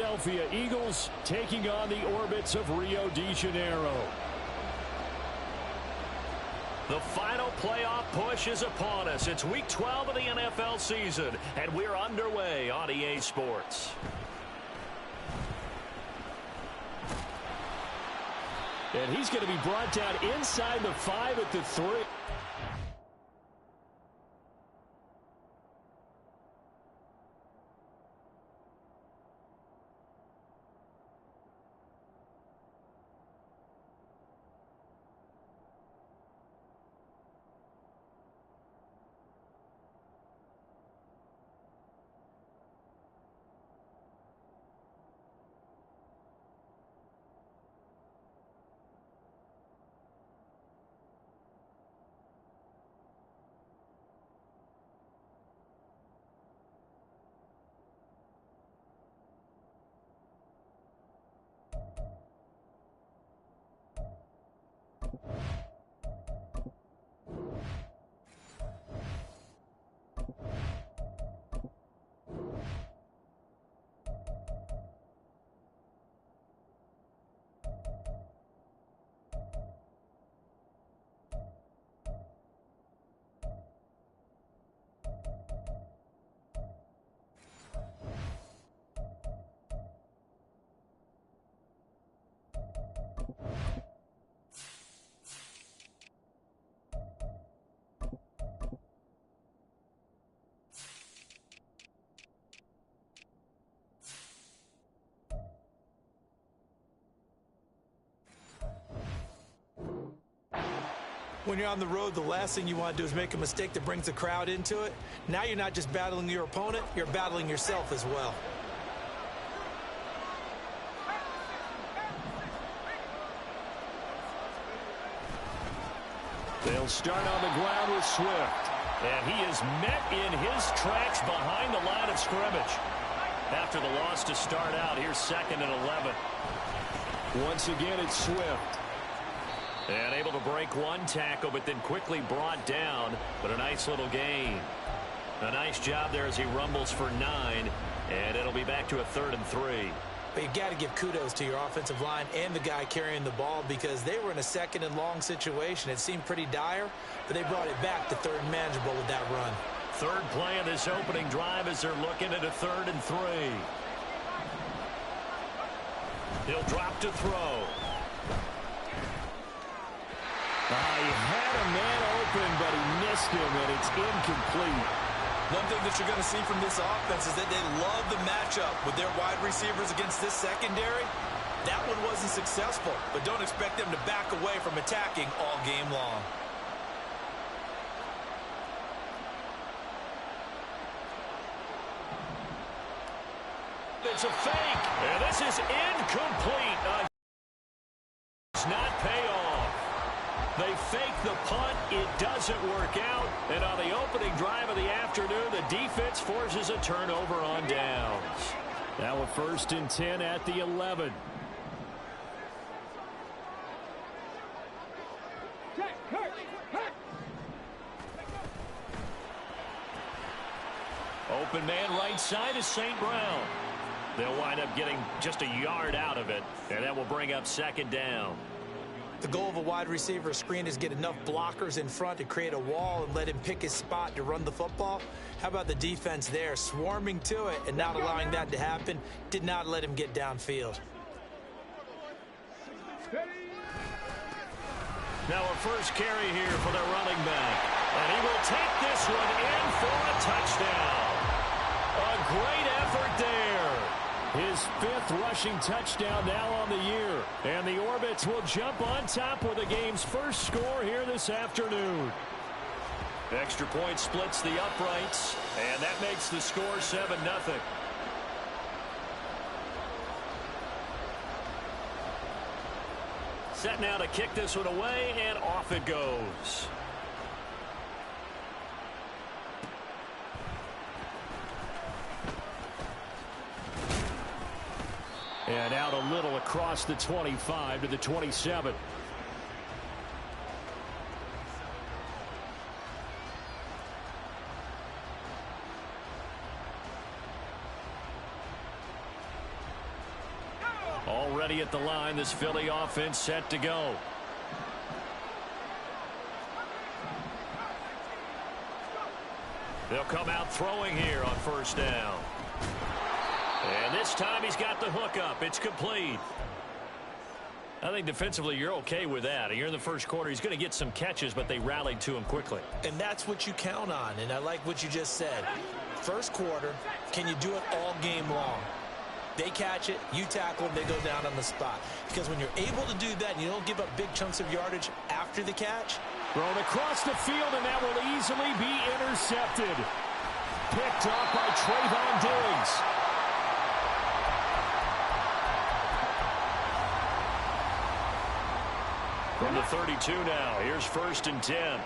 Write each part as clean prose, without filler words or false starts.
Philadelphia Eagles taking on the Orbits of Rio de Janeiro. The final playoff push is upon us. It's week 12 of the NFL season, and we're underway on EA Sports. And he's going to be brought down inside the 5 at the 3. When you're on the road, the last thing you want to do is make a mistake that brings the crowd into it. Now you're not just battling your opponent, you're battling yourself as well. They'll start on the ground with Swift. And he is met in his tracks behind the line of scrimmage. After the loss to start out, here's 2nd and 11. Once again, it's Swift. And able to break one tackle, but then quickly brought down. But a nice little gain. A nice job there as he rumbles for 9. And it'll be back to a 3rd and 3. But you got to give kudos to your offensive line and the guy carrying the ball because they were in a 2nd and long situation. It seemed pretty dire, but they brought it back to 3rd and manageable with that run. Third play of this opening drive as they're looking at a 3rd and 3. He'll drop to throw. He had a man open, but he missed him, and it's incomplete. One thing that you're going to see from this offense is that they love the matchup with their wide receivers against this secondary. That one wasn't successful, but don't expect them to back away from attacking all game long. It's a fake, and this is incomplete. Does not pay off. They fake the punt. It doesn't work out. And on the opening drive of the afternoon, the defense forces a turnover on downs. Now a 1st and 10 at the 11. Open man right side is St. Brown. They'll wind up getting just a yard out of it, and that will bring up 2nd down. The goal of a wide receiver screen is get enough blockers in front to create a wall and let him pick his spot to run the football. How about the defense there, swarming to it and not allowing that to happen? Did not let him get downfield. Now a first carry here for their running back. And he will take this one in for a touchdown. A great effort there. His 5th rushing touchdown now on the year. And the Orbits will jump on top with the game's first score here this afternoon. Extra point splits the uprights, and that makes the score 7-0. Set now to kick this one away, and off it goes. And out a little across the 25 to the 27. ready at the line. This Philly offense set to go. They'll come out throwing here on first down. And this time he's got the hook up. It's complete. I think defensively you're okay with that. You're in the first quarter. He's going to get some catches, but they rallied to him quickly. And that's what you count on. And I like what you just said. First quarter, can you do it all game long? They catch it, you tackle them, they go down on the spot. Because when you're able to do that and you don't give up big chunks of yardage after the catch. Thrown across the field, and that will easily be intercepted. Picked up by Trayvon Diggs. From the 32 now, here's 1st and 10.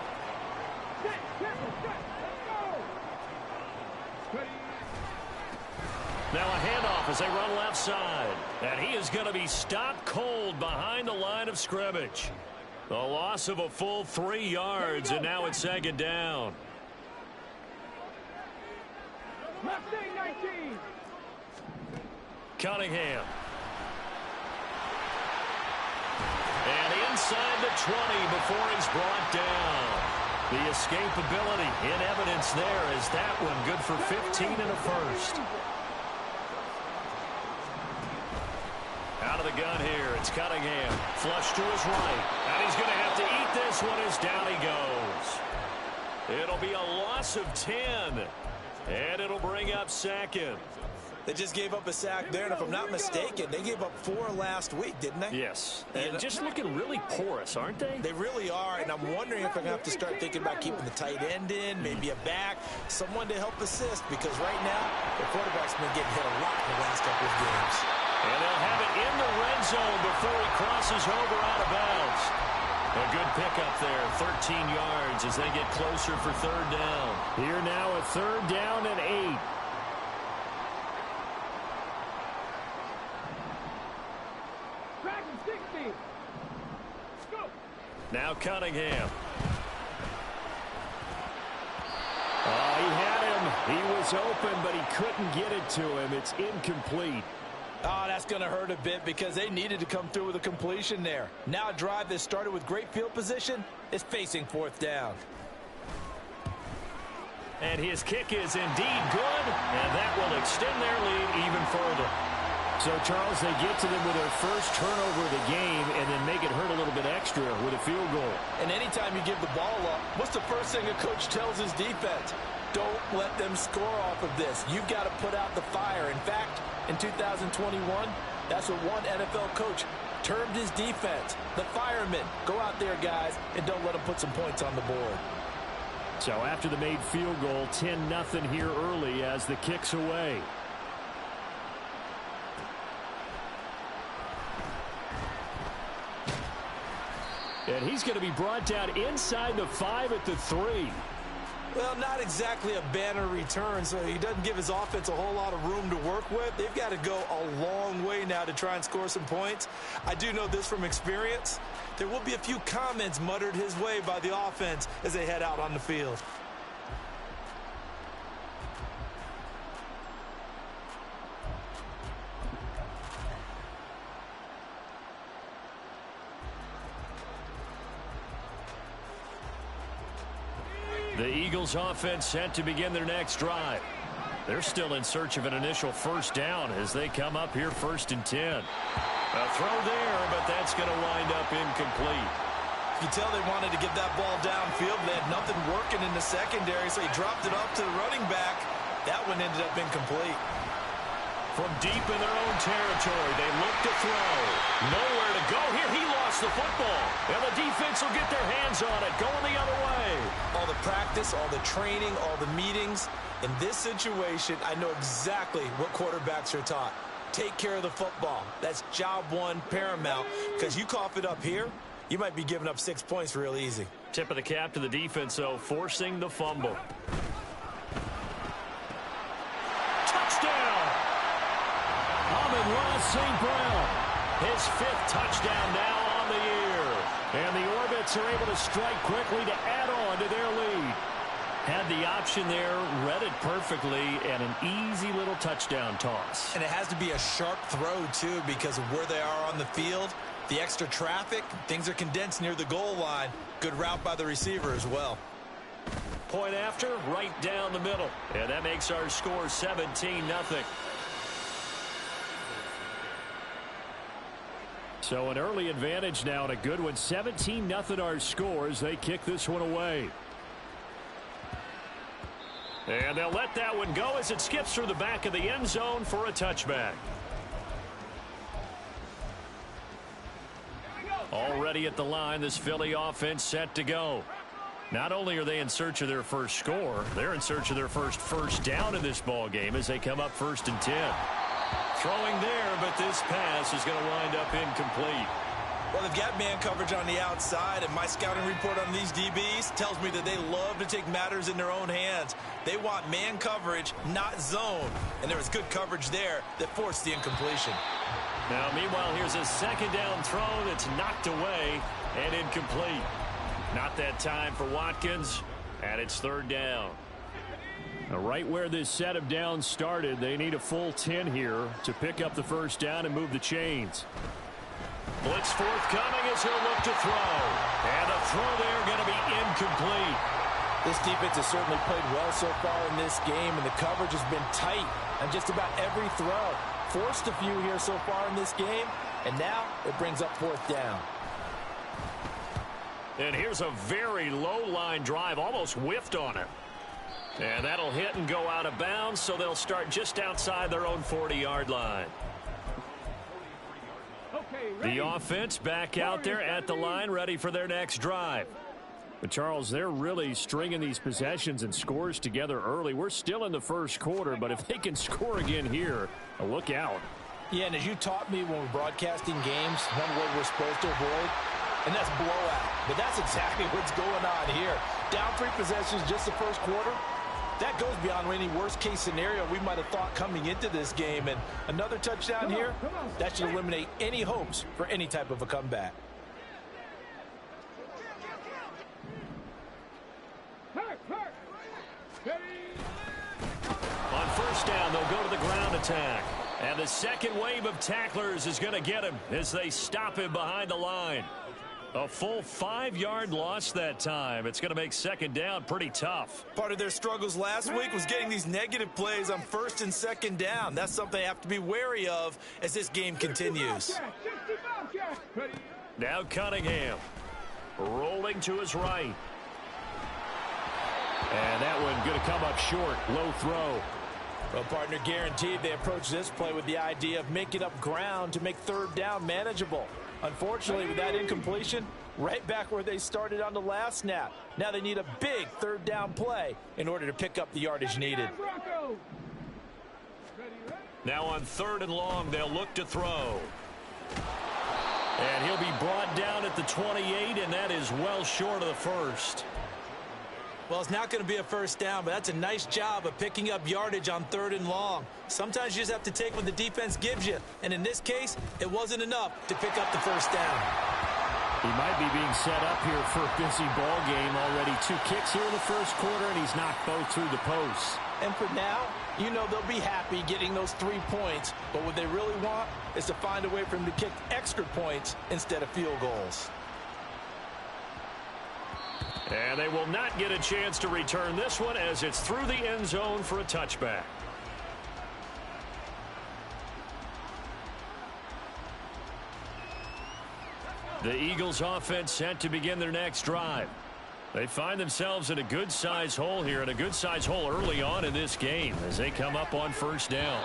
Now a handoff as they run left side. And he is going to be stopped cold behind the line of scrimmage. The loss of a full 3 yards, and now it's 2nd down. Cunningham. And inside the 20 before he's brought down. The escapability in evidence there as that one good for 15 and a first. Out of the gun here, it's Cunningham. Flush to his right. And he's going to have to eat this one as down he goes. It'll be a loss of 10. And it'll bring up 2nd. They just gave up a sack there, and if I'm not mistaken, they gave up 4 last week, didn't they? Yes. And just looking really porous, aren't they? They really are, and I'm wondering if I'm going to have to start thinking about keeping the tight end in, maybe a back, someone to help assist, because right now, the quarterback's been getting hit a lot in the last couple of games. And they'll have it in the red zone before he crosses over out of bounds. A good pickup there, 13 yards as they get closer for 3rd down. Here now a 3rd down and 8. Now Cunningham. He had him. He was open, but he couldn't get it to him. It's incomplete. Oh, that's going to hurt a bit because they needed to come through with a completion there. Now a drive that started with great field position is facing 4th down. And his kick is indeed good, and that will extend their lead even further. So, Charles, they get to them with their first turnover of the game and then make it hurt a little bit extra with a field goal. And anytime you give the ball up, what's the first thing a coach tells his defense? Don't let them score off of this. You've got to put out the fire. In fact, in 2021, that's what one NFL coach termed his defense. The firemen. Go out there, guys, and don't let them put some points on the board. So after the made field goal, 10-0 here early as the kick's away. And he's going to be brought down inside the 5 at the 3. Well, not exactly a banner return, so he doesn't give his offense a whole lot of room to work with. They've got to go a long way now to try and score some points. I do know this from experience. There will be a few comments muttered his way by the offense as they head out on the field. The Eagles offense set to begin their next drive. They're still in search of an initial 1st down as they come up here 1st and 10. A throw there, but that's going to wind up incomplete. You tell they wanted to get that ball downfield. They had nothing working in the secondary, so he dropped it off to the running back. That one ended up incomplete. From deep in their own territory, they look to throw. Nowhere to go here. He lost the football. And the defense will get their hands on it, going the other way. All the practice, all the training, all the meetings. In this situation, I know exactly what quarterbacks are taught. Take care of the football. That's job one, paramount. Because you cough it up here, you might be giving up 6 points real easy. Tip of the cap to the defense, though, forcing the fumble. Touchdown! Amon-Ra St. Brown, his 5th touchdown now on the year. And the Orbits are able to strike quickly to add on to their lead. Had the option there, read it perfectly, and an easy little touchdown toss. And it has to be a sharp throw, too, because of where they are on the field. The extra traffic, things are condensed near the goal line. Good route by the receiver as well. Point after, right down the middle. And that makes our score 17-0. So an early advantage now and a good one. 17-0 our scores. They kick this one away. And they'll let that one go as it skips through the back of the end zone for a touchback. Already at the line, this Philly offense set to go. Not only are they in search of their first score, they're in search of their first down in this ball game as they come up 1st and 10. Throwing there, but this pass is going to wind up incomplete. Well, they've got man coverage on the outside, and my scouting report on these DBs tells me that they love to take matters in their own hands. They want man coverage, not zone. And there was good coverage there that forced the incompletion. Now, meanwhile, here's a second down throw that's knocked away and incomplete. Not that time for Watkins, and it's 3rd down. Now, right where this set of downs started, they need a full 10 here to pick up the first down and move the chains. Blitz forthcoming as he'll look to throw. And the throw there going to be incomplete. This defense has certainly played well so far in this game, and the coverage has been tight on just about every throw. Forced a few here so far in this game, and now it brings up 4th down. And here's a very low line drive, almost whiffed on it. And that'll hit and go out of bounds, so they'll start just outside their own 40-yard line. The offense back out there at the line, ready for their next drive. But, Charles, they're really stringing these possessions and scores together early. We're still in the first quarter, but if they can score again here, look out. Yeah, and as you taught me when we're broadcasting games, one word we're supposed to avoid, and that's blowout. But that's exactly what's going on here. Down 3 possessions just the first quarter. That goes beyond any worst-case scenario we might have thought coming into this game. And another touchdown here, that should eliminate any hopes for any type of a comeback. On 1st down, they'll go to the ground attack. And the second wave of tacklers is going to get him as they stop him behind the line. A full 5-yard loss that time. It's going to make 2nd down pretty tough. Part of their struggles last week was getting these negative plays on 1st and 2nd down. That's something they have to be wary of as this game continues. Now Cunningham rolling to his right. And that one going to come up short. Low throw. Well, partner, guaranteed they approach this play with the idea of making up ground to make 3rd down manageable. Unfortunately, with that incompletion, right back where they started on the last snap. Now they need a big 3rd down play in order to pick up the yardage needed. Now on 3rd and long, they'll look to throw. And he'll be brought down at the 28, and that is well short of the first. Well, it's not going to be a 1st down, but that's a nice job of picking up yardage on 3rd and long. Sometimes you just have to take what the defense gives you. And in this case, it wasn't enough to pick up the 1st down. He might be being set up here for a busy ball game already. 2 kicks here in the first quarter, and he's knocked both through the posts. And for now, you know they'll be happy getting those 3 points. But what they really want is to find a way for him to kick extra points instead of field goals. And they will not get a chance to return this one as it's through the end zone for a touchback. The Eagles offense set to begin their next drive. They find themselves in a good-sized hole here, and a good-sized hole early on in this game as they come up on 1st down.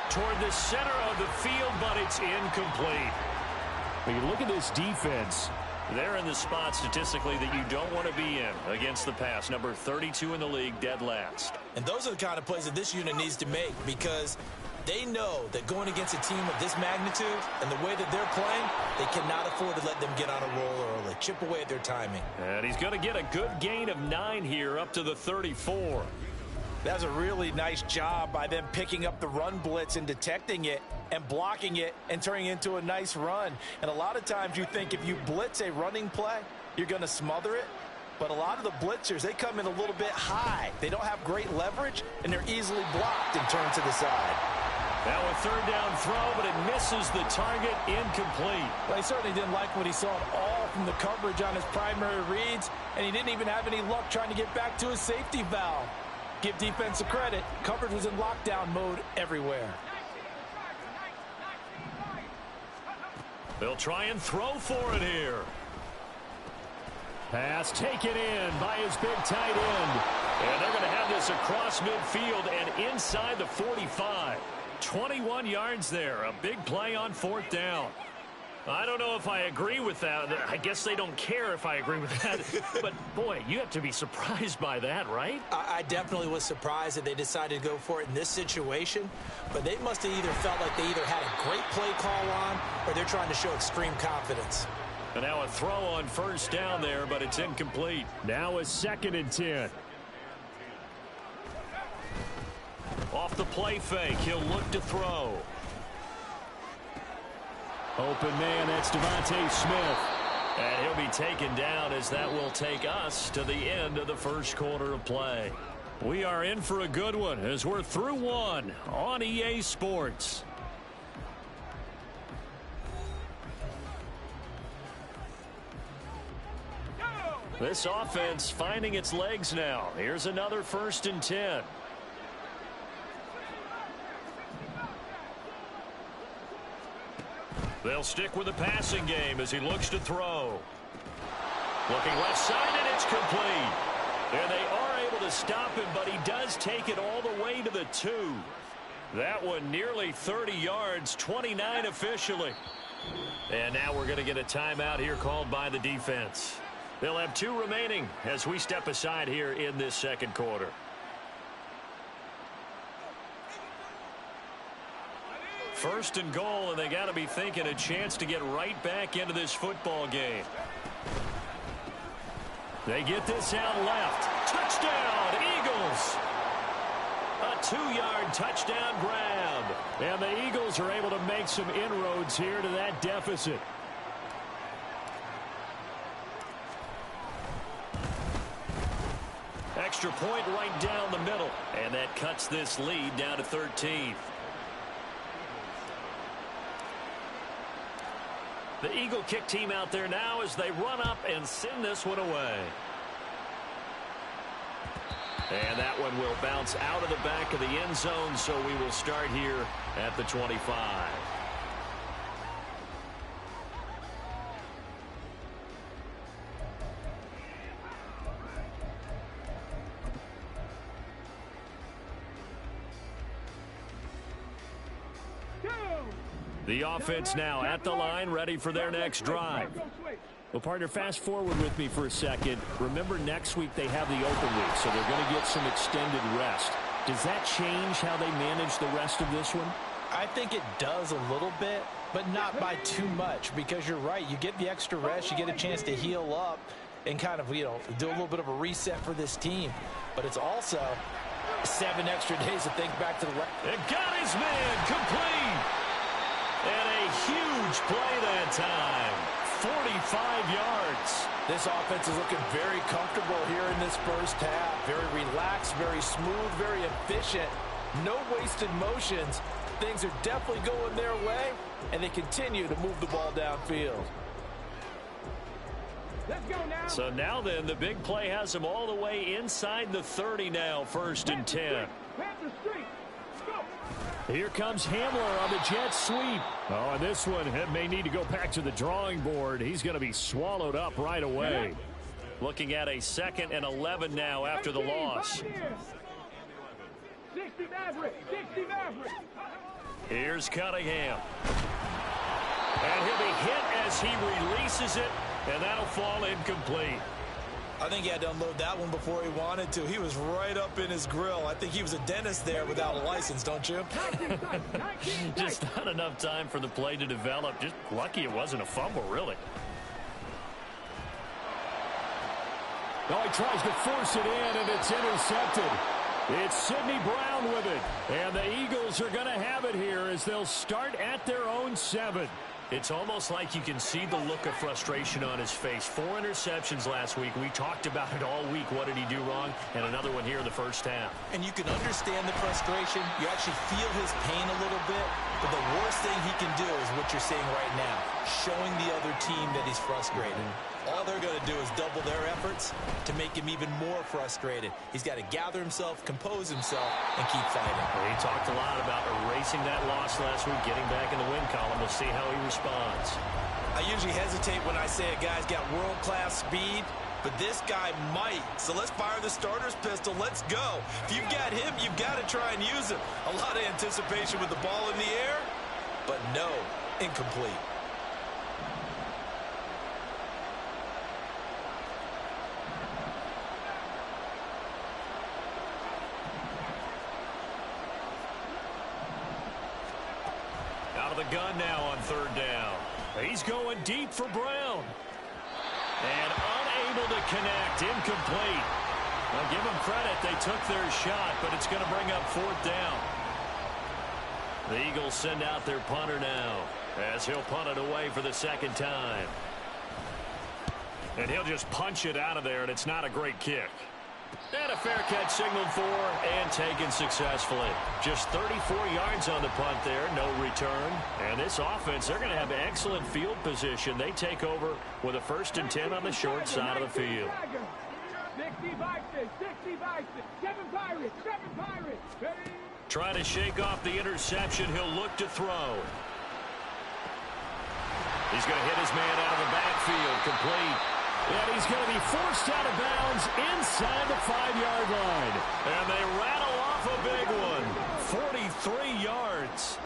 Toward the center of the field, but it's incomplete. When you look at this defense, they're in the spot statistically that you don't want to be in against the pass. Number 32 in the league, dead last. And those are the kind of plays that this unit needs to make because they know that going against a team of this magnitude and the way that they're playing, they cannot afford to let them get on a roll early. Chip away at their timing. And he's going to get a good gain of 9 here up to the 34. That's a really nice job by them picking up the run blitz and detecting it and blocking it and turning it into a nice run. And a lot of times you think if you blitz a running play, you're going to smother it. but a lot of the blitzers, they come in a little bit high. They don't have great leverage, and they're easily blocked and turned to the side. Now a third down throw, but it misses the target, incomplete. Well, he certainly didn't like what he saw at all from the coverage on his primary reads, and he didn't even have any luck trying to get back to his safety valve. Give defense a credit. Coverage was in lockdown mode everywhere. They'll try and throw for it here. Pass taken in by his big tight end. And they're going to have this across midfield and inside the 45. 21 yards there. A big play on fourth down. I don't know if I agree with that. I guess they don't care if I agree with that. But, boy, you have to be surprised by that, right? I definitely was surprised that they decided to go for it in this situation. But they must have either felt like they either had a great play call on or they're trying to show extreme confidence. And now a throw on first down there, but it's incomplete. Now a 2nd and 10. Off the play fake, he'll look to throw. Open man, that's Devontae Smith. And he'll be taken down as that will take us to the end of the first quarter of play. We are in for a good one as we're through one on EA Sports. This offense finding its legs now. Here's another 1st and 10. They'll stick with the passing game as he looks to throw. Looking left side, and it's complete. And they are able to stop him, but he does take it all the way to the 2. That one nearly 30 yards, 29 officially. And now we're going to get a timeout here called by the defense. They'll have 2 remaining as we step aside here in this second quarter. First and goal, and they got to be thinking a chance to get right back into this football game. They get this out left. Touchdown, Eagles! A 2-yard touchdown grab. And the Eagles are able to make some inroads here to that deficit. Extra point right down the middle. And that cuts this lead down to 13. The Eagle kick team out there now as they run up and send this one away. And that one will bounce out of the back of the end zone, so we will start here at the 25. The offense now at the line, ready for their next drive. Well, partner, fast forward with me for a second. Remember, next week they have the open week, so they're going to get some extended rest. Does that change how they manage the rest of this one? I think it does a little bit, but not by too much, because you're right. You get the extra rest, you get a chance to heal up and kind of, do a little bit of a reset for this team. But it's also 7 extra days to think back to the left. It got his man complete. And a huge play that time. 45 yards. This offense is looking very comfortable here in this first half. Very relaxed, very smooth, very efficient. No wasted motions. Things are definitely going their way, and they continue to move the ball downfield. Let's go now. So now then, the big play has them all the way inside the 30 now, 1st and 10. Here comes Hamler on the jet sweep. Oh, and this one may need to go back to the drawing board. He's going to be swallowed up right away. Looking at a 2nd and 11 now after the loss. 60 Maverick. Here's Cunningham. And he'll be hit as he releases it, and that'll fall incomplete. I think he had to unload that one before he wanted to. He was right up in his grill. I think he was a dentist there without a license, don't you? Just not enough time for the play to develop. Just lucky it wasn't a fumble, really. Oh, he tries to force it in, and it's intercepted. It's Sidney Brown with it. And the Eagles are going to have it here as they'll start at their own 7. It's almost like you can see the look of frustration on his face. 4 interceptions last week. We talked about it all week. What did he do wrong? And another one here in the first half. And you can understand the frustration. You actually feel his pain a little bit. But the worst thing he can do is what you're seeing right now, showing the other team that he's frustrated. All they're going to do is double their efforts to make him even more frustrated. He's got to gather himself, compose himself, and keep fighting. Well, he talked a lot about erasing that loss last week, getting back in the win column. We'll see how he responds. I usually hesitate when I say a guy's got world-class speed, but this guy might. So let's fire the starter's pistol. Let's go. If you've got him, you've got to try and use him. A lot of anticipation with the ball in the air, but no, incomplete. Out of the gun now on 3rd down. He's going deep for Brown. And unable to connect. Incomplete. Well, give them credit. They took their shot, but it's going to bring up 4th down. The Eagles send out their punter now as he'll punt it away for the 2nd time. And he'll just punch it out of there, and it's not a great kick. And a fair catch signaled for and taken successfully. Just 34 yards on the punt there, no return. And this offense, they're going to have excellent field position. They take over with a 1st and 10 on the short side of the field. 65, 65, 7 Pirates, 7 Pirates. Trying to shake off the interception, he'll look to throw. He's going to hit his man out of the backfield, complete. And he's going to be forced out of bounds inside the 5-yard line. And they rattle off a big one. 43 yards.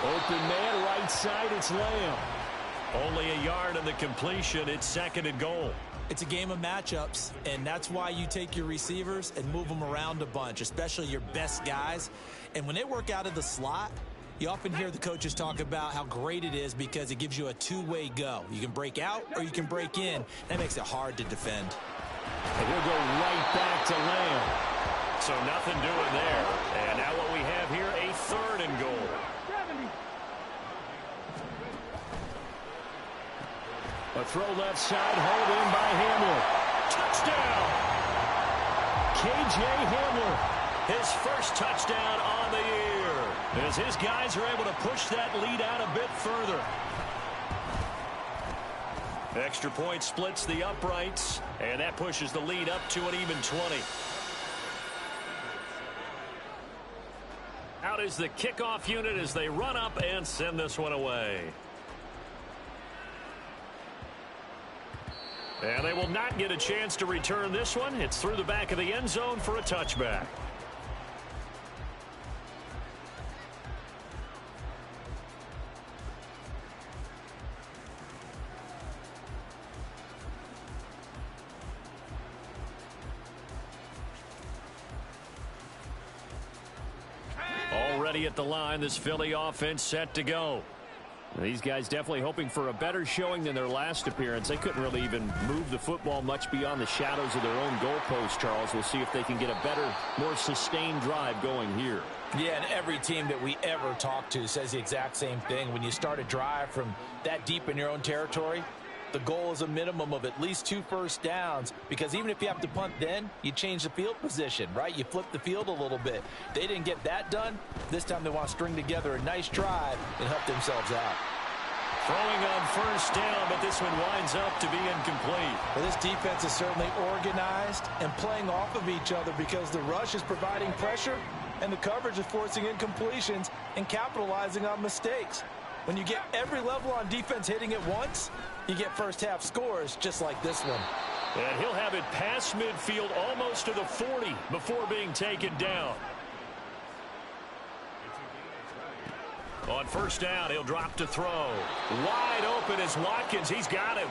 Open man, right side, it's Lamb. Only a yard on the completion. It's 2nd and goal. It's a game of matchups, and that's why you take your receivers and move them around a bunch, especially your best guys. And when they work out of the slot, you often hear the coaches talk about how great it is because it gives you a two-way go. You can break out or you can break in. That makes it hard to defend. And he'll go right back to Lamb. So nothing doing there. And now what we have here, a 3rd and goal. A throw left side, hold in by Hamler. Touchdown! K.J. Hamler. His first touchdown on the year, as his guys are able to push that lead out a bit further. Extra point splits the uprights, and that pushes the lead up to an even 20. Out is the kickoff unit as they run up and send this one away. And they will not get a chance to return this one. It's through the back of the end zone for a touchback. Already at the line, this Philly offense set to go. These guys definitely hoping for a better showing than their last appearance. They couldn't really even move the football much beyond the shadows of their own goalpost, Charles. We'll see if they can get a better, more sustained drive going here. Yeah, and every team that we ever talk to says the exact same thing. When you start a drive from that deep in your own territory, the goal is a minimum of at least 2 first downs, because even if you have to punt then, you change the field position, right? You flip the field a little bit. They didn't get that done. This time they want to string together a nice drive and help themselves out. Throwing on first down, but this one winds up to be incomplete. Well, this defense is certainly organized and playing off of each other because the rush is providing pressure and the coverage is forcing incompletions and capitalizing on mistakes. When you get every level on defense hitting at once, you get first half scores just like this one. And he'll have it past midfield almost to the 40 before being taken down. On first down, he'll drop to throw. Wide open is Watkins. He's got him.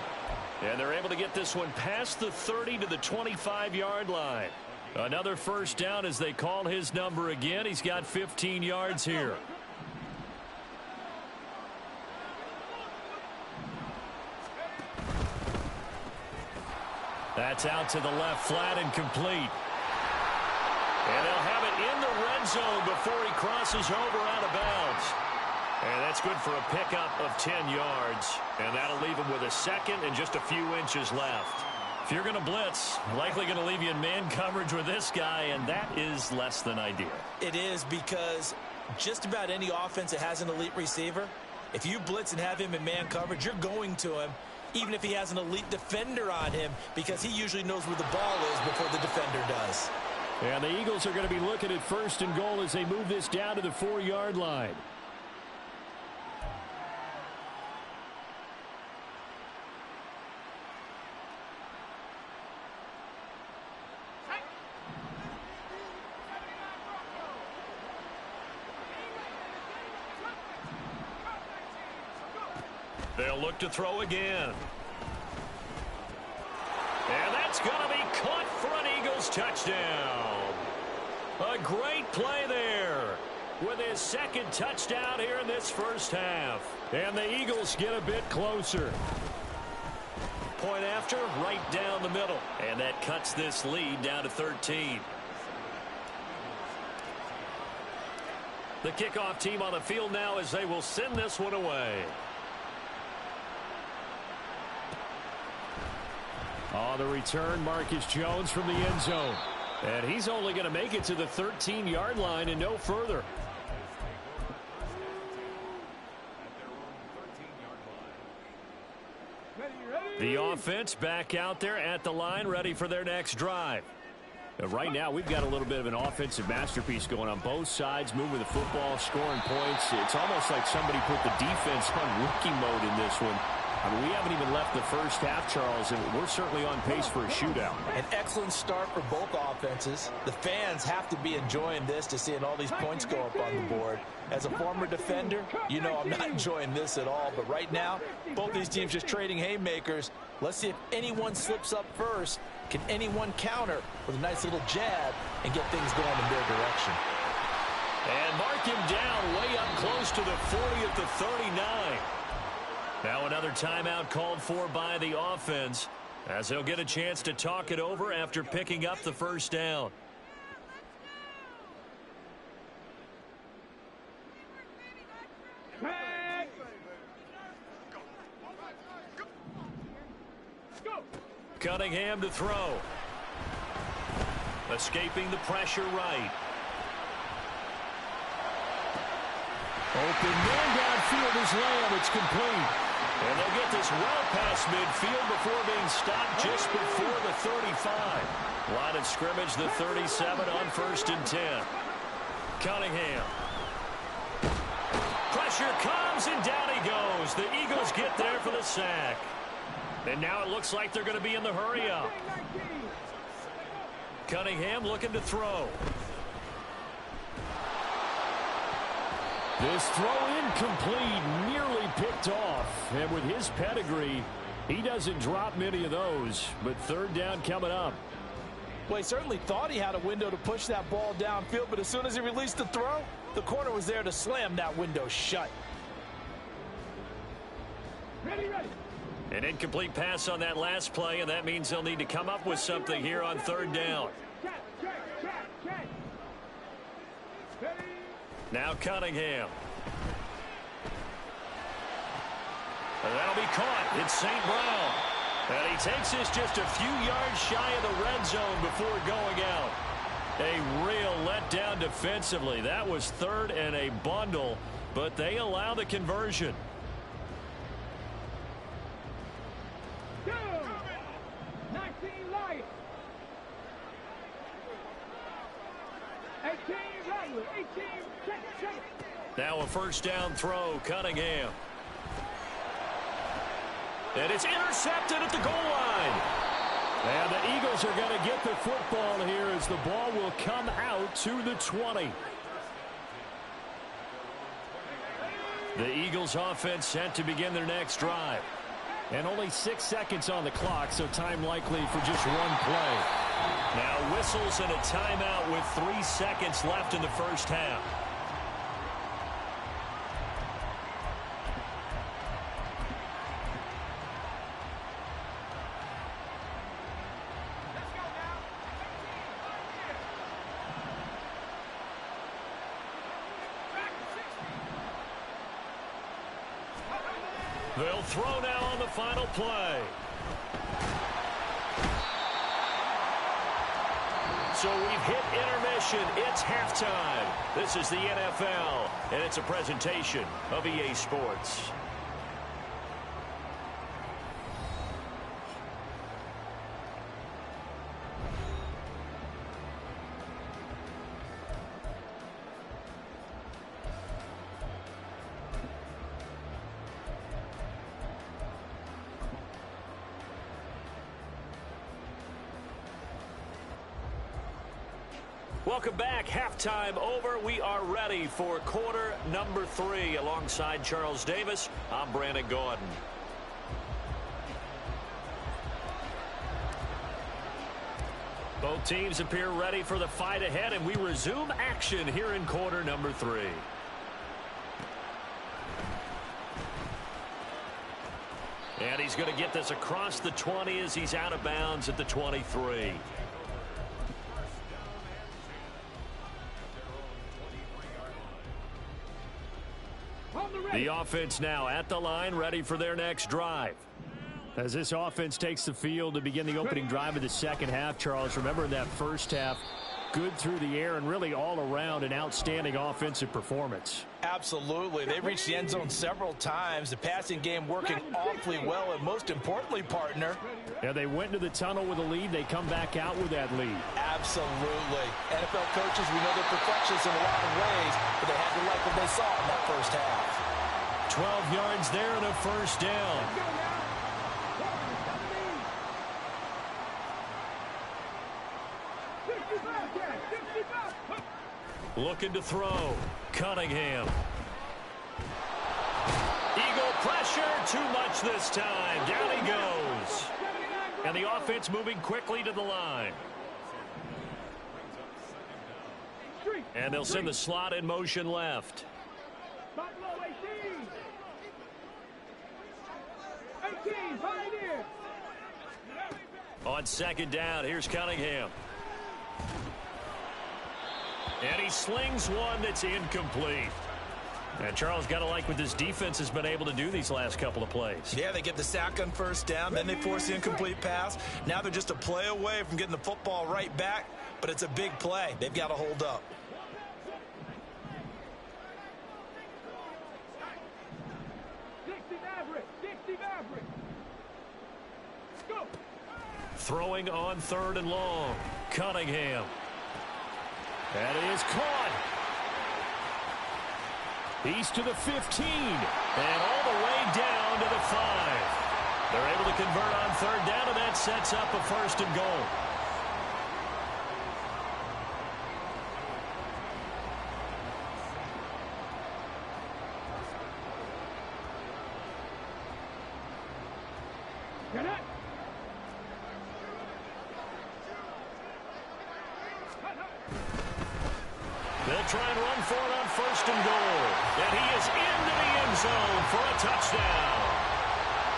And they're able to get this one past the 30 to the 25-yard line. Another first down as they call his number again. He's got 15 yards here. That's out to the left, flat and complete. And they'll have it in the red end zone before he crosses over out of bounds. And that's good for a pickup of 10 yards. And that'll leave him with a second and just a few inches left. If you're going to blitz, likely going to leave you in man coverage with this guy, and that is less than ideal. It is, because just about any offense that has an elite receiver, if you blitz and have him in man coverage, you're going to him, even if he has an elite defender on him, because he usually knows where the ball is before the defender does. And the Eagles are going to be looking at 1st and goal as they move this down to the 4-yard line. They'll look to throw again. And that's going to be caught for an Eagles touchdown. A great play there with his second touchdown here in this first half. And the Eagles get a bit closer. Point after, right down the middle. And that cuts this lead down to 13. The kickoff team on the field now as they will send this one away. On the return, Marcus Jones from the end zone. And he's only going to make it to the 13-yard line and no further. The offense back out there at the line, ready for their next drive. Right now, we've got a little bit of an offensive masterpiece going on both sides, moving the football, scoring points. It's almost like somebody put the defense on rookie mode in this one. I mean, we haven't even left the first half, Charles, and we're certainly on pace for a shootout. An excellent start for both offenses. The fans have to be enjoying this to seeing all these points go up on the board. As a former defender, you know I'm not enjoying this at all. But right now, both these teams just trading haymakers. Let's see if anyone slips up first. Can anyone counter with a nice little jab and get things going in their direction? And mark him down way up close to the 40 at the 39. Now another timeout called for by the offense as they'll get a chance to talk it over after picking up the first down. Cunningham to throw. Escaping the pressure right. Open man downfield is Lamb. It's complete. And they'll get this well past midfield before being stopped just before the 35. Line of scrimmage, the 37 on 1st and 10. Cunningham. Pressure comes and down he goes. The Eagles get there for the sack. And now it looks like they're going to be in the hurry up. Cunningham looking to throw. This throw incomplete, nearly picked off. And with his pedigree, he doesn't drop many of those. But 3rd down coming up. Well, he certainly thought he had a window to push that ball downfield, but as soon as he released the throw, the corner was there to slam that window shut. Ready. An incomplete pass on that last play, and that means they'll need to come up with something here on 3rd down. Now Cunningham. And that'll be caught. It's St. Brown. And he takes this just a few yards shy of the red zone before going out. A real letdown defensively. That was 3rd and a bundle, but they allow the conversion. Now a 1st down throw, Cunningham. And it's intercepted at the goal line. And the Eagles are going to get the football here as the ball will come out to the 20. The Eagles offense set to begin their next drive. And only 6 seconds on the clock, so time likely for just one play. Now whistles and a timeout with 3 seconds left in the first half. They'll throw now on the final play. So we've hit intermission. It's halftime. This is the NFL, and it's a presentation of EA Sports. Welcome back. Halftime over. We are ready for quarter number 3. Alongside Charles Davis, I'm Brandon Gordon. Both teams appear ready for the fight ahead, and we resume action here in quarter number 3. And he's going to get this across the 20 as he's out of bounds at the 23. The offense now at the line, ready for their next drive. As this offense takes the field to begin the opening drive of the second half, Charles, remember in that first half, good through the air and really all around an outstanding offensive performance. Absolutely. They reached the end zone several times. The passing game working awfully well, and most importantly, partner. Yeah, they went into the tunnel with a lead. They come back out with that lead. Absolutely. NFL coaches, we know they're perfectionists in a lot of ways, but they had to like what they saw in that first half. 12 yards there and a first down. Looking to throw. Cunningham. Eagle pressure. Too much this time. Down he goes. And the offense moving quickly to the line. And they'll send the slot in motion left. On second down, here's Cunningham. And he slings one that's incomplete. And Charles, got to like what this defense has been able to do these last couple of plays. Yeah, they get the sack on first down, then they force the incomplete pass. Now they're just a play away from getting the football right back, but it's a big play. They've got to hold up. Throwing on third and long. Cunningham. That is caught. He's to the 15. And all the way down to the 5. They're able to convert on third down, and that sets up a first and goal. They'll try and run for it on first and goal. And he is into the end zone for a touchdown.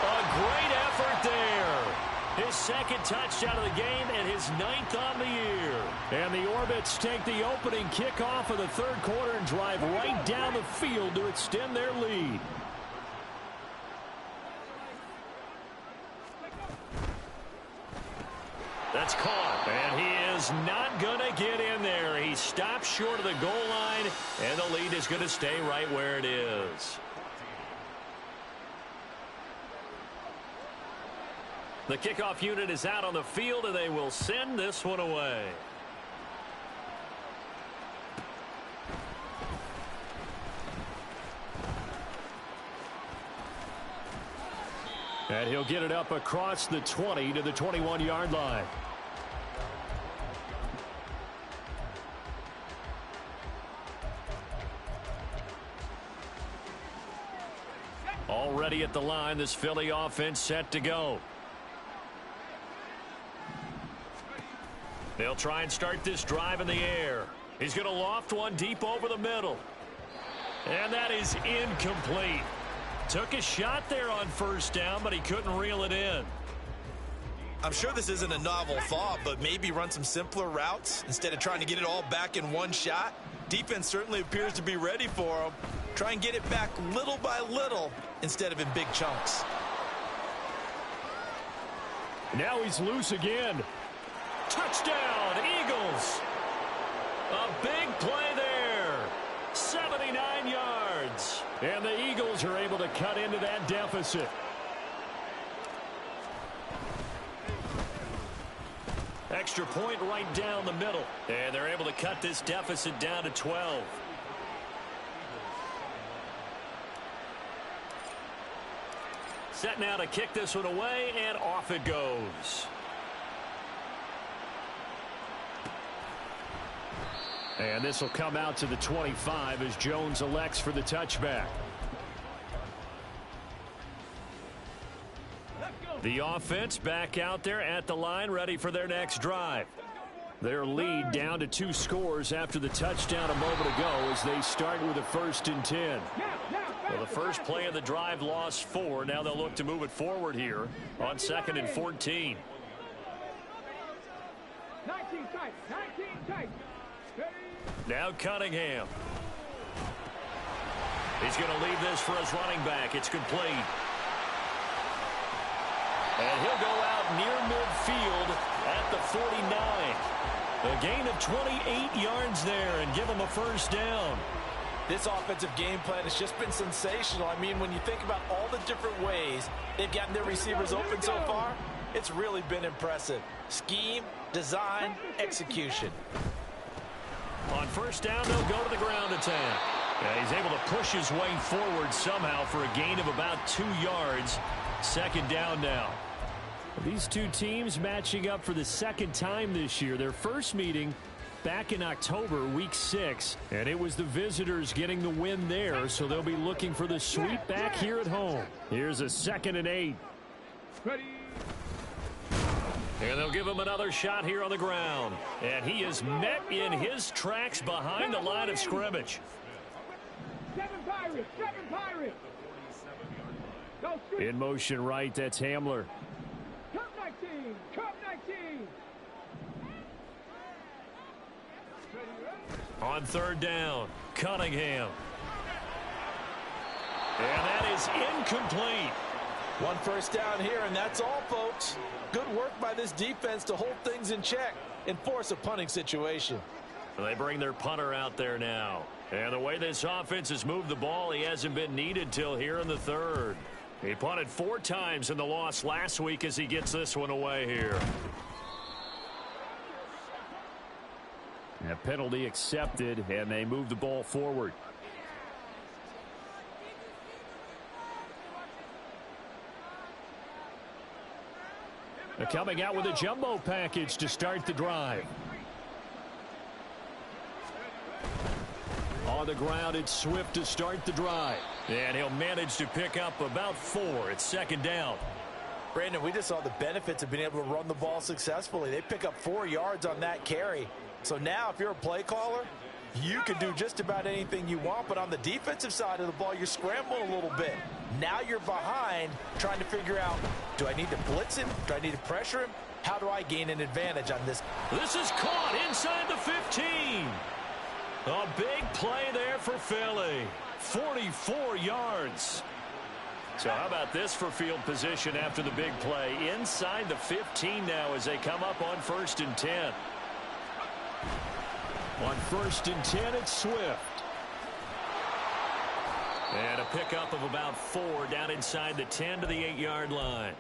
A great effort there. His second touchdown of the game and his 9th on the year. And the Orbits take the opening kickoff of the third quarter and drive right down the field to extend their lead. That's caught, and he is not going to get in there. He stops short of the goal line, and the lead is going to stay right where it is. The kickoff unit is out on the field, and they will send this one away. And he'll get it up across the 20 to the 21-yard line. Already at the line, this Philly offense set to go. They'll try and start this drive in the air. He's going to loft one deep over the middle. And that is incomplete. Took a shot there on first down, but he couldn't reel it in. I'm sure this isn't a novel thought, but maybe run some simpler routes instead of trying to get it all back in one shot. Defense certainly appears to be ready for him. Try and get it back little by little instead of in big chunks. Now he's loose again. Touchdown, Eagles. A big play there. 79 yards. And the Eagles are able to cut into that deficit. Extra point right down the middle. And they're able to cut this deficit down to 12. Set now to kick this one away, and off it goes. And this will come out to the 25 as Jones elects for the touchback. The offense back out there at the line, ready for their next drive. Their lead down to 2 scores after the touchdown a moment ago as they start with a 1st and 10. Well, the first play of the drive lost 4. Now they'll look to move it forward here on 2nd and 14. 19 tight. Now Cunningham. He's going to leave this for his running back. It's complete. And he'll go out near midfield at the 49. A gain of 28 yards there and give him a 1st down. This offensive game plan has just been sensational. I mean, when you think about all the different ways they've gotten their receivers open so far, it's really been impressive. Scheme, design, execution. On 1st down, they'll go to the ground attack. And he's able to push his way forward somehow for a gain of about 2 yards. 2nd down now. These two teams matching up for the 2nd time this year. Their first meeting back in October, week 6, and it was the visitors getting the win there, so they'll be looking for the sweep back here at home. Here's a 2nd and 8. Ready. And they'll give him another shot here on the ground. And he is met in his tracks behind the line of scrimmage. 7 Pirates. Go street. In motion right, that's Hamler. Cup 19. On 3rd down, Cunningham. And that is incomplete. 1 1st down here, and that's all, folks. Good work by this defense to hold things in check and force a punting situation. They bring their punter out there now. And the way this offense has moved the ball, he hasn't been needed till here in the 3rd. He punted 4 times in the loss last week as he gets this one away here. A penalty accepted, and they move the ball forward. They're coming out with a jumbo package to start the drive. On the ground, it's Swift to start the drive. And he'll manage to pick up about 4. It's 2nd down. Brandon, we just saw the benefits of being able to run the ball successfully. They pick up 4 yards on that carry. So now if you're a play caller, you can do just about anything you want. But on the defensive side of the ball, you're scrambling a little bit. Now you're behind trying to figure out, do I need to blitz him? Do I need to pressure him? How do I gain an advantage on this? This is caught inside the 15. A big play there for Philly. 44 yards. So how about this for field position after the big play? Inside the 15 now as they come up on 1st and 10. On 1st and 10, it's Swift. And a pickup of about 4 down inside the 10 to the 8-yard line.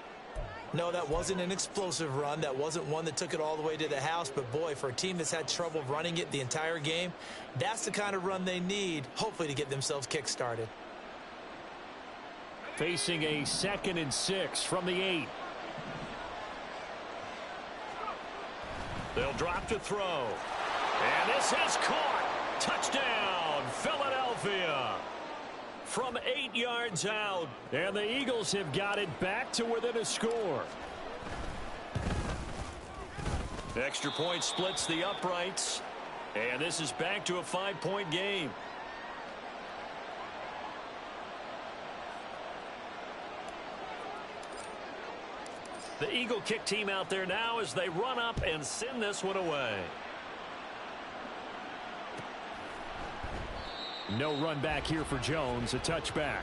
No, that wasn't an explosive run. That wasn't one that took it all the way to the house. But, boy, for a team that's had trouble running it the entire game, that's the kind of run they need, hopefully, to get themselves kick-started. Facing a 2nd and 6 from the 8. They'll drop to throw. And this is caught. Touchdown, Philadelphia. From 8 yards out. And the Eagles have got it back to within a score. The extra point splits the uprights. And this is back to a 5-point game. The Eagle kick team out there now as they run up and send this one away. No run back here for Jones, a touchback.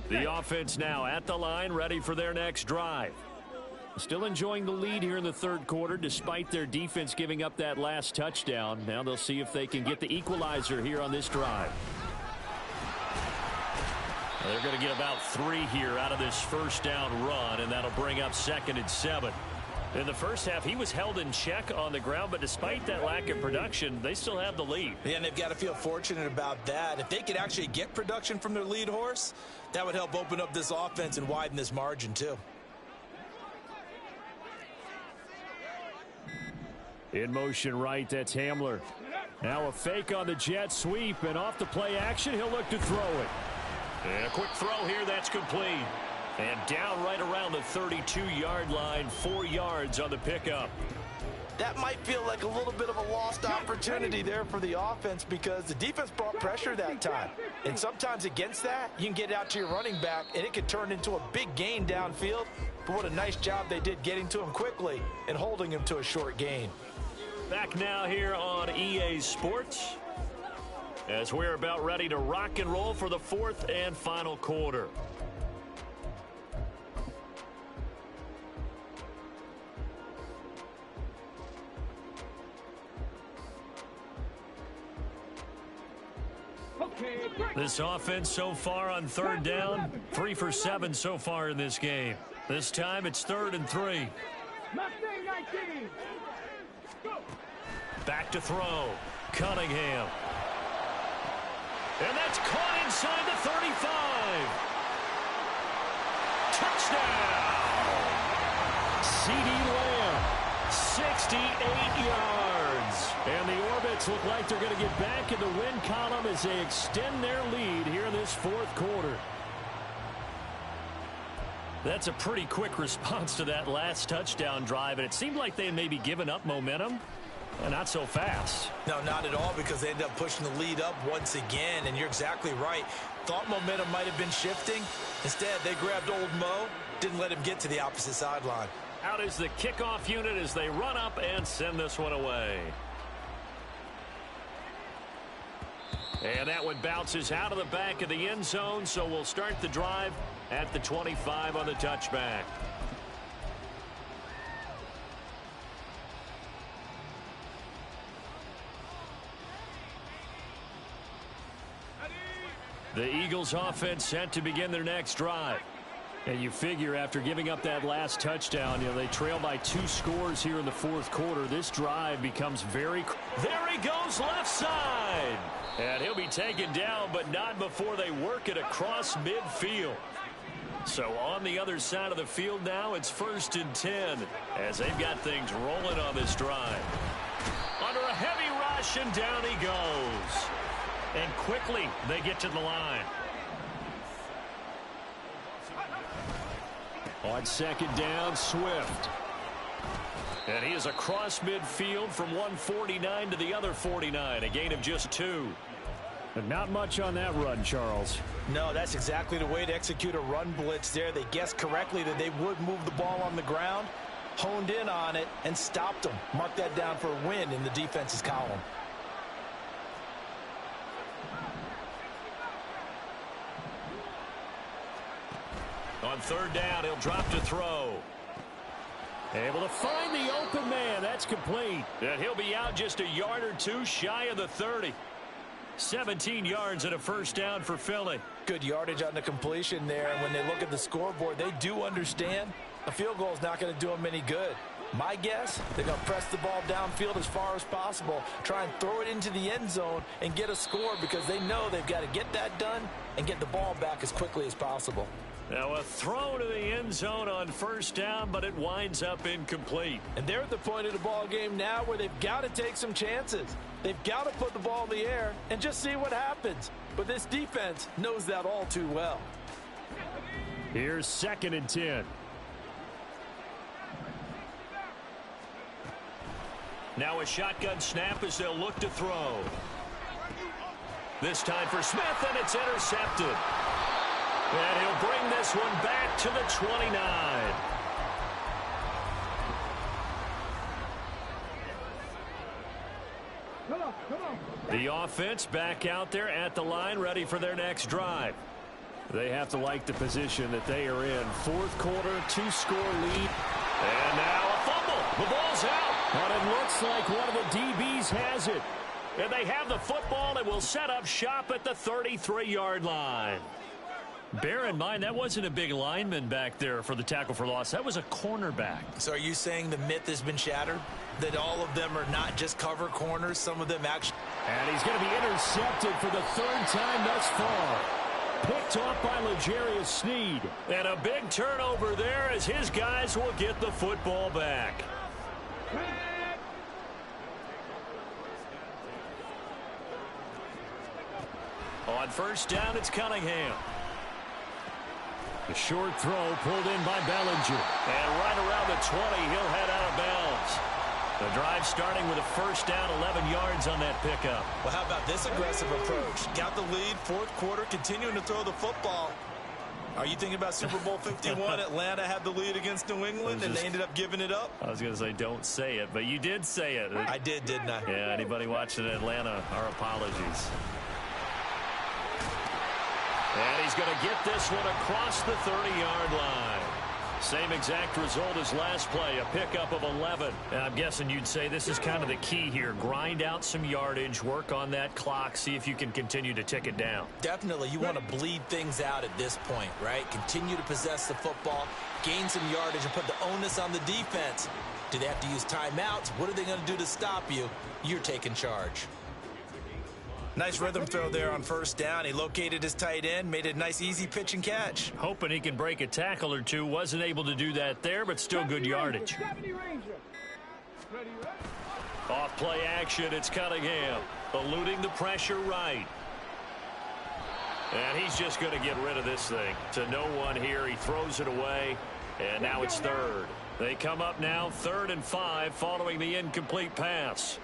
The offense now at the line, ready for their next drive. Still enjoying the lead here in the third quarter, despite their defense giving up that last touchdown. Now they'll see if they can get the equalizer here on this drive. They're going to get about 3 here out of this first down run, and that'll bring up 2nd and 7. In the first half, he was held in check on the ground, but despite that lack of production, they still have the lead. Yeah, and they've got to feel fortunate about that. If they could actually get production from their lead horse, that would help open up this offense and widen this margin too. In motion right, that's Hamler. Now a fake on the jet sweep, and off the play action, he'll look to throw it. And a quick throw here, that's complete. And down right around the 32-yard line, 4 yards on the pickup. That might feel like a little bit of a lost opportunity there for the offense because the defense brought pressure that time. And sometimes against that, you can get out to your running back, and it could turn into a big gain downfield. But what a nice job they did getting to him quickly and holding him to a short gain. Back now here on EA Sports as we're about ready to rock and roll for the 4th and final quarter. This offense so far on 3rd down, 3 for 7 so far in this game. This time it's 3rd and 3. Back to throw. Cunningham. And that's caught inside the 35. Touchdown! C.D. Lamb, 68 yards. And the Orbits look like they're going to get back in the win column as they extend their lead here in this 4th quarter. That's a pretty quick response to that last touchdown drive, and it seemed like they had maybe given up momentum. Not so fast. No, not at all, because they ended up pushing the lead up once again, and you're exactly right. Thought momentum might have been shifting. Instead, they grabbed old Mo, didn't let him get to the opposite sideline. Out is the kickoff unit as they run up and send this one away. And that one bounces out of the back of the end zone, so we'll start the drive at the 25 on the touchback. The Eagles offense set to begin their next drive. And you figure after giving up that last touchdown, they trail by 2 scores here in the 4th quarter. This drive becomes very... There he goes left side. And he'll be taken down, but not before they work it across midfield. So on the other side of the field now, it's 1st and 10 as they've got things rolling on this drive. Under a heavy rush, and down he goes. And quickly, they get to the line. On 2nd down, Swift. And he is across midfield from one 49 to the other 49, a gain of just 2. But not much on that run, Charles. No, that's exactly the way to execute a run blitz there. They guessed correctly that they would move the ball on the ground, honed in on it, and stopped them. Mark that down for a win in the defense's column. On 3rd down, he'll drop to throw. Able to find the open man. That's complete. And he'll be out just a yard or 2 shy of the 30. 17 yards and a 1st down for Philly. Good yardage on the completion there. And when they look at the scoreboard, they do understand a field goal is not going to do them any good. My guess, they're going to press the ball downfield as far as possible, try and throw it into the end zone and get a score because they know they've got to get that done and get the ball back as quickly as possible. Now a throw to the end zone on 1st down, but it winds up incomplete. And they're at the point of the ball game now where they've got to take some chances. They've got to put the ball in the air and just see what happens. But this defense knows that all too well. Here's 2nd and 10. Now a shotgun snap as they'll look to throw. This time for Smith, and it's intercepted. And he'll bring this one back to the 29. Come on, come on. The offense back out there at the line, ready for their next drive. They have to like the position that they are in. Fourth quarter, 2-score lead. And now a fumble. The ball's out. But it looks like one of the DBs has it. And they have the football and will set up shop at the 33-yard line. Bear in mind, that wasn't a big lineman back there for the tackle for loss. That was a cornerback. So are you saying the myth has been shattered? That all of them are not just cover corners, some of them actually... And he's going to be intercepted for the third time thus far. Picked off by L'Jarius Sneed. And a big turnover there as his guys will get the football back. On first down, it's Cunningham. The short throw pulled in by Bellinger. And right around the 20, he'll head out of bounds. The drive starting with a first down, 11 yards on that pickup. Well, how about this aggressive approach? Got the lead, fourth quarter, continuing to throw the football. Are you thinking about Super Bowl 51? Atlanta had the lead against New England, and they ended up giving it up? I was going to say don't say it, but you did say it. I did, didn't I? Yeah, anybody watching Atlanta, our apologies. And he's going to get this one across the 30-yard line. Same exact result as last play, a pickup of 11. And I'm guessing you'd say this is kind of the key here. Grind out some yardage, work on that clock, see if you can continue to tick it down. Definitely, you want to bleed things out at this point, right? Continue to possess the football, gain some yardage, and put the onus on the defense. Do they have to use timeouts? What are they going to do to stop you? You're taking charge. Nice rhythm throw there on first down. He located his tight end, made a nice easy pitch and catch. Hoping he can break a tackle or two. Wasn't able to do that there, but still good yardage. Off play action, it's Cunningham. Eluding the pressure right. And he's just going to get rid of this thing. To no one here, he throws it away. And now it's third. They come up now, 3rd and 5, following the incomplete pass.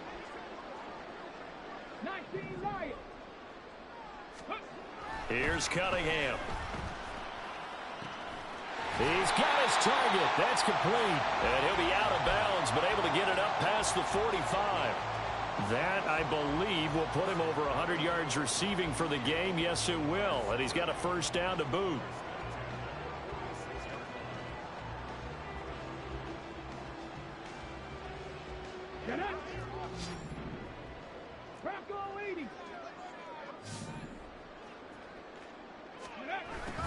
Here's Cunningham. He's got his target. That's complete. And he'll be out of bounds, but able to get it up past the 45. That, I believe, will put him over 100 yards receiving for the game. Yes, it will. And he's got a first down to boot.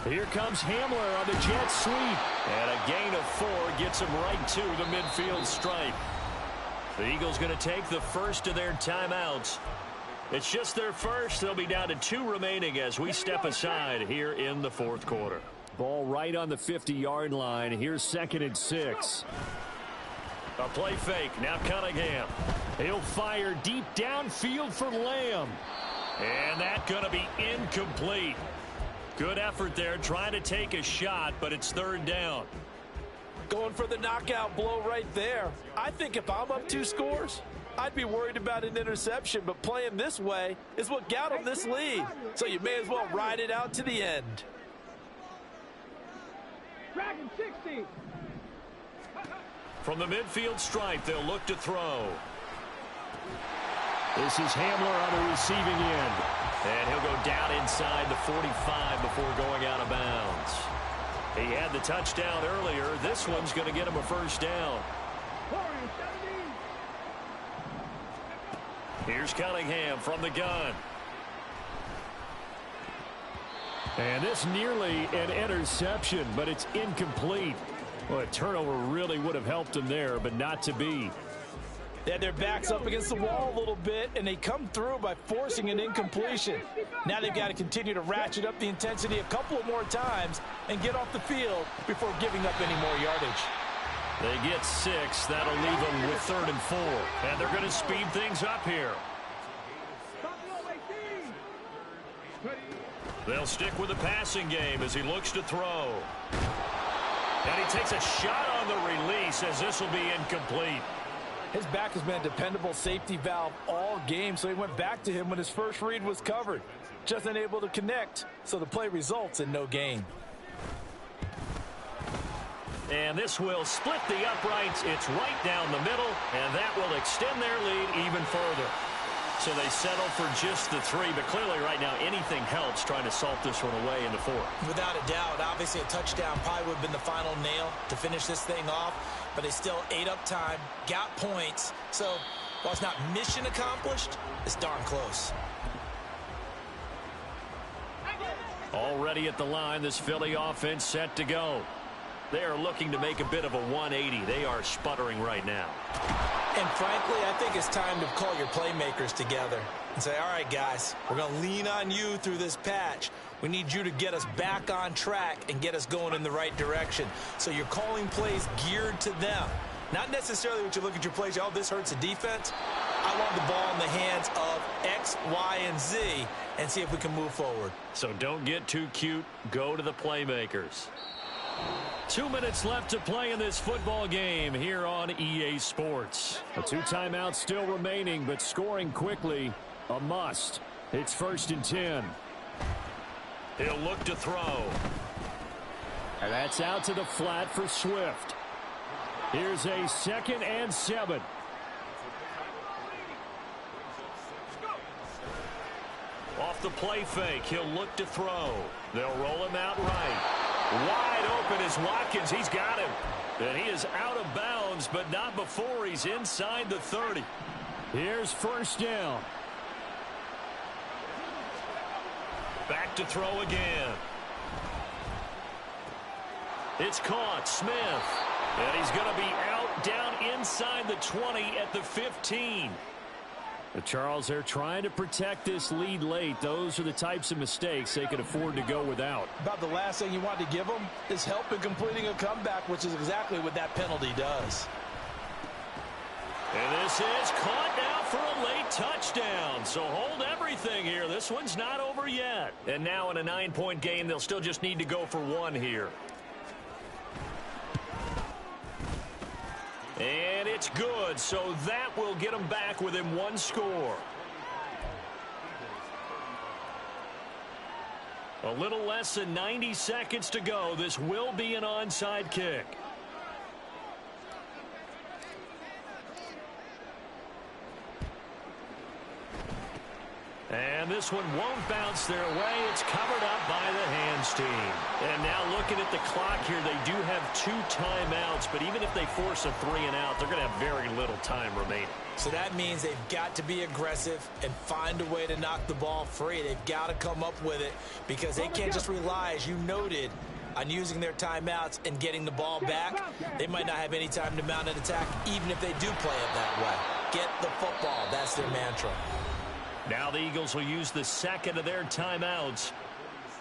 Here comes Hamler on the jet sweep. And a gain of 4 gets him right to the midfield stripe. The Eagles going to take the first of their timeouts. It's just their first. They'll be down to 2 remaining as we step aside here in the fourth quarter. Ball right on the 50-yard line. Here's 2nd and 6. A play fake. Now Cunningham. He'll fire deep downfield for Lamb. And that's going to be incomplete. Good effort there, trying to take a shot, but it's 3rd down. Going for the knockout blow right there. I think if I'm up 2 scores, I'd be worried about an interception, but playing this way is what got them this lead. So you may as well ride it out to the end. Dragon 60. From the midfield stripe, they'll look to throw. This is Hamler on the receiving end. And he'll go down inside the 45 before going out of bounds. He had the touchdown earlier. This one's going to get him a first down. Here's Cunningham from the gun. And this nearly an interception, but it's incomplete. Well, a turnover really would have helped him there, but not to be. They had their backs up against the wall a little bit, and they come through by forcing an incompletion. Now they've got to continue to ratchet up the intensity a couple of more times and get off the field before giving up any more yardage. They get 6. That'll leave them with 3rd and 4. And they're going to speed things up here. They'll stick with the passing game as he looks to throw. And he takes a shot on the release as this will be incomplete. His back has been a dependable safety valve all game, so he went back to him when his first read was covered. just unable to connect, so the play results in no gain. And this will split the uprights. It's right down the middle, and that will extend their lead even further. So they settle for just the 3, but clearly right now anything helps trying to salt this one away in the 4th. Without a doubt, obviously a touchdown probably would have been the final nail to finish this thing off, but they still ate up time, got points. So while it's not mission accomplished, it's darn close. Already at the line, this Philly offense set to go. They are looking to make a bit of a 180. They are sputtering right now. And frankly, I think it's time to call your playmakers together and say, all right, guys, we're going to lean on you through this patch. We need you to get us back on track and get us going in the right direction. So you're calling plays geared to them. Not necessarily what you look at your plays, oh, this hurts the defense. I want the ball in the hands of X, Y, and Z and see if we can move forward. So don't get too cute. Go to the playmakers. 2 minutes left to play in this football game here on EA Sports. The 2 timeouts still remaining, but scoring quickly, a must. It's 1st and 10. He'll look to throw. And that's out to the flat for Swift. Here's a 2nd and 7. Off the play fake, he'll look to throw. They'll roll him out right. Wide open is Watkins. He's got him. And he is out of bounds, but not before he's inside the 30. Here's 1st down. Back to throw again. It's caught. Smith. And he's going to be out down inside the 20 at the 15. Charles, they're trying to protect this lead late. Those are the types of mistakes they could afford to go without. About the last thing you want to give them is help in completing a comeback, which is exactly what that penalty does. And this is caught now for a late touchdown. So hold everything here. This one's not over yet. And now in a 9-point game, they'll still just need to go for 1 here. And it's good, so that will get them back within 1 score. A little less than 90 seconds to go. This will be an onside kick. And this one won't bounce their way. It's covered up by the hands team. And now looking at the clock here, they do have 2 timeouts, but even if they force a 3 and out, they're going to have very little time remaining. So that means they've got to be aggressive and find a way to knock the ball free. They've got to come up with it because they can't just rely, as you noted, on using their timeouts and getting the ball back. They might not have any time to mount an attack, even if they do play it that way. Get the football. That's their mantra. Now the Eagles will use the 2nd of their timeouts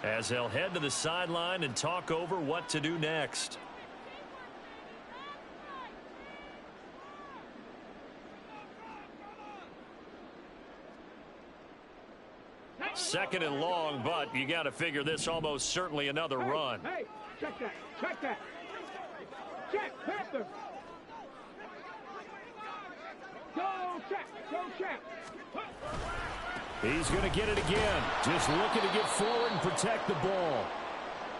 as they'll head to the sideline and talk over what to do next. Second and long, but you got to figure this almost certainly another run. Hey, check that. Check that. Check, Panther. Go check. Go check. He's going to get it again. Just looking to get forward and protect the ball.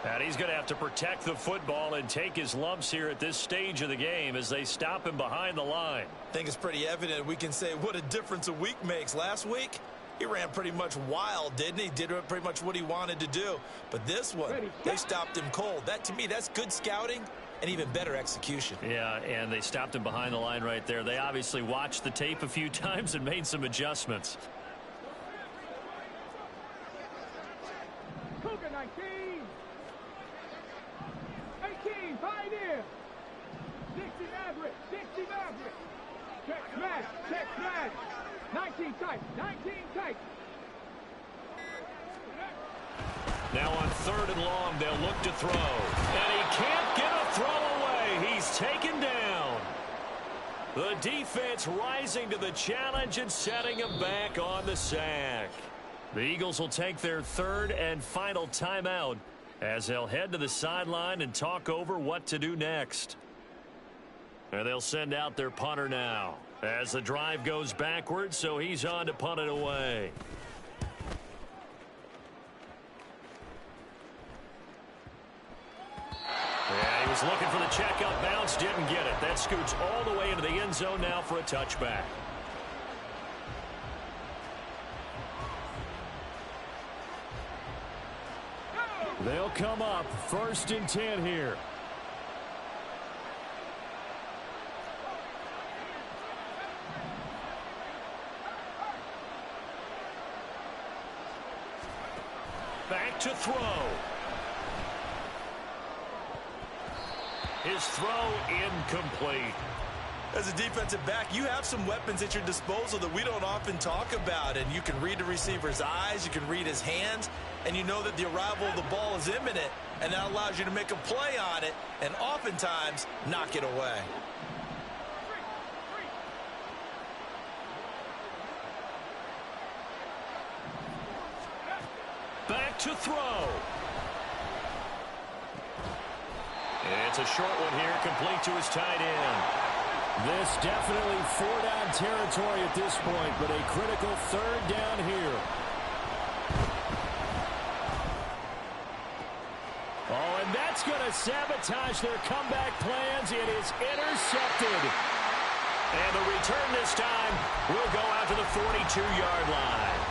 And he's going to have to protect the football and take his lumps here at this stage of the game as they stop him behind the line. I think it's pretty evident. We can say what a difference a week makes. Last week, he ran pretty much wild, didn't he? Did pretty much what he wanted to do. But this one, they stopped him cold. That, to me, that's good scouting and even better execution. Yeah, and they stopped him behind the line right there. They obviously watched the tape a few times and made some adjustments. Cougar 19. 18, Pioneer. 60 Maverick. 60 Maverick. Check smash. Check smash. 19 tight. 19 tight. Now on 3rd and long, they'll look to throw. And he can't get a throw away. He's taken down. The defense rising to the challenge and setting him back on the sack. The Eagles will take their 3rd and final timeout as they'll head to the sideline and talk over what to do next. And they'll send out their punter now as the drive goes backwards, so he's on to punt it away. Was looking for the checkup bounce, didn't get it. That scoots all the way into the end zone now for a touchback. They'll come up 1st and 10 here. Back to throw. His throw incomplete. As a defensive back, you have some weapons at your disposal that we don't often talk about. And you can read the receiver's eyes, you can read his hands, and you know that the arrival of the ball is imminent. And that allows you to make a play on it and oftentimes knock it away. Back to throw. It's a short one here, complete to his tight end. This definitely 4-down territory at this point, but a critical 3rd down here. Oh, and that's going to sabotage their comeback plans. It is intercepted. And the return this time will go out to the 42-yard line.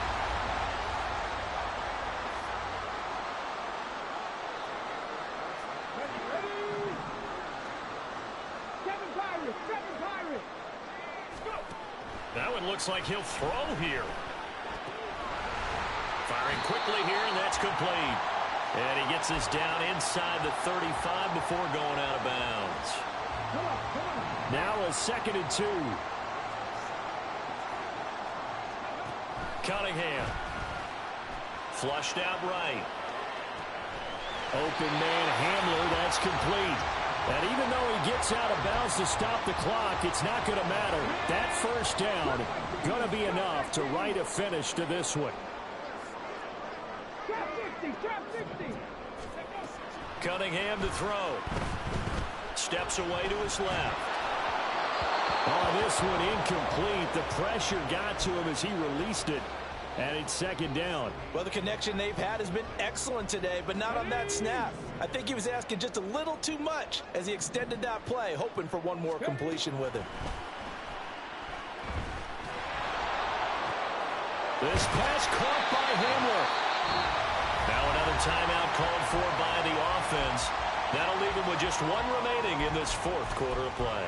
That one looks like he'll throw here. Firing quickly here, and that's complete. And he gets this down inside the 35 before going out of bounds. Now a 2nd and 2. Cunningham. Flushed out right. Open man Hamler, that's complete. And even though he gets out of bounds to stop the clock, it's not going to matter. That 1st down going to be enough to write a finish to this one. Cunningham to throw. Steps away to his left. Oh, this one incomplete. The pressure got to him as he released it. And it's 2nd down. Well, the connection they've had has been excellent today, but not on that snap. I think he was asking just a little too much as he extended that play, hoping for one more completion with him. This pass caught by Hamler. Now another timeout called for by the offense. That'll leave him with just one remaining in this 4th quarter of play.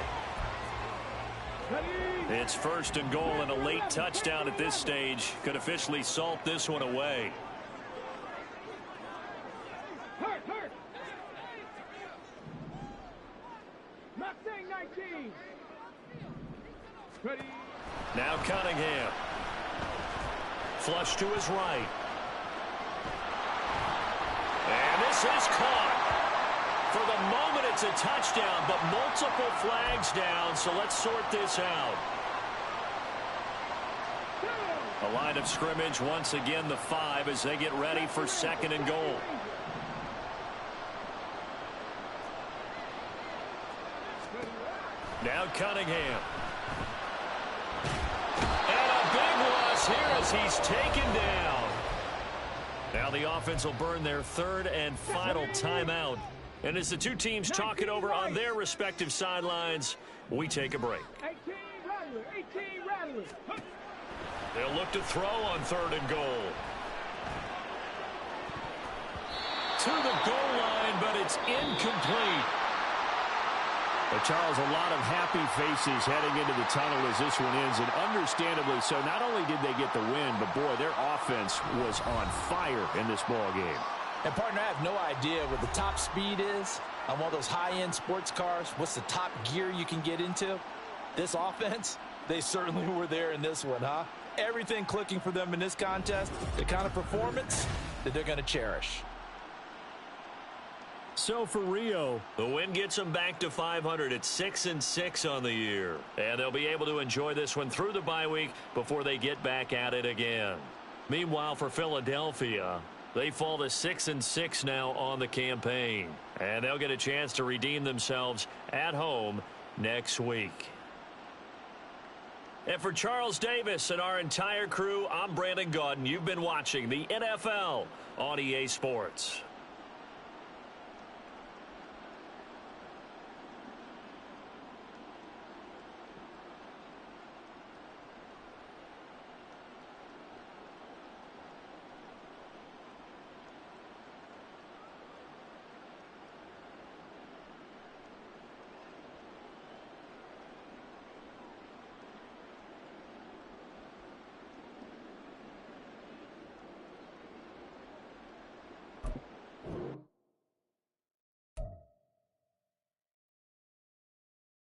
It's 1st and goal, and a late touchdown at this stage could officially salt this one away. Now Cunningham. Flush to his right. And this is caught. For the moment, it's a touchdown, but multiple flags down, so let's sort this out. A line of scrimmage, once again, the 5 as they get ready for 2nd and goal. Now Cunningham. And a big loss here as he's taken down. Now the offense will burn their 3rd and final timeout. And as the two teams talk it over on their respective sidelines, we take a break. 18 rattlers. They'll look to throw on 3rd and goal. To the goal line, but it's incomplete. But Charles, a lot of happy faces heading into the tunnel as this one ends, and understandably so. Not only did they get the win, but boy, their offense was on fire in this ball game. And, partner, I have no idea what the top speed is on one of those high-end sports cars. What's the top gear you can get into? This offense, they certainly were there in this one, huh? Everything clicking for them in this contest, the kind of performance that they're going to cherish. So for Rio, the win gets them back to 500 at 6-6 on the year. And they'll be able to enjoy this one through the bye week before they get back at it again. Meanwhile, for Philadelphia, they fall to 6-6 now on the campaign. And they'll get a chance to redeem themselves at home next week. And for Charles Davis and our entire crew, I'm Brandon Gaudin. You've been watching the NFL on EA Sports.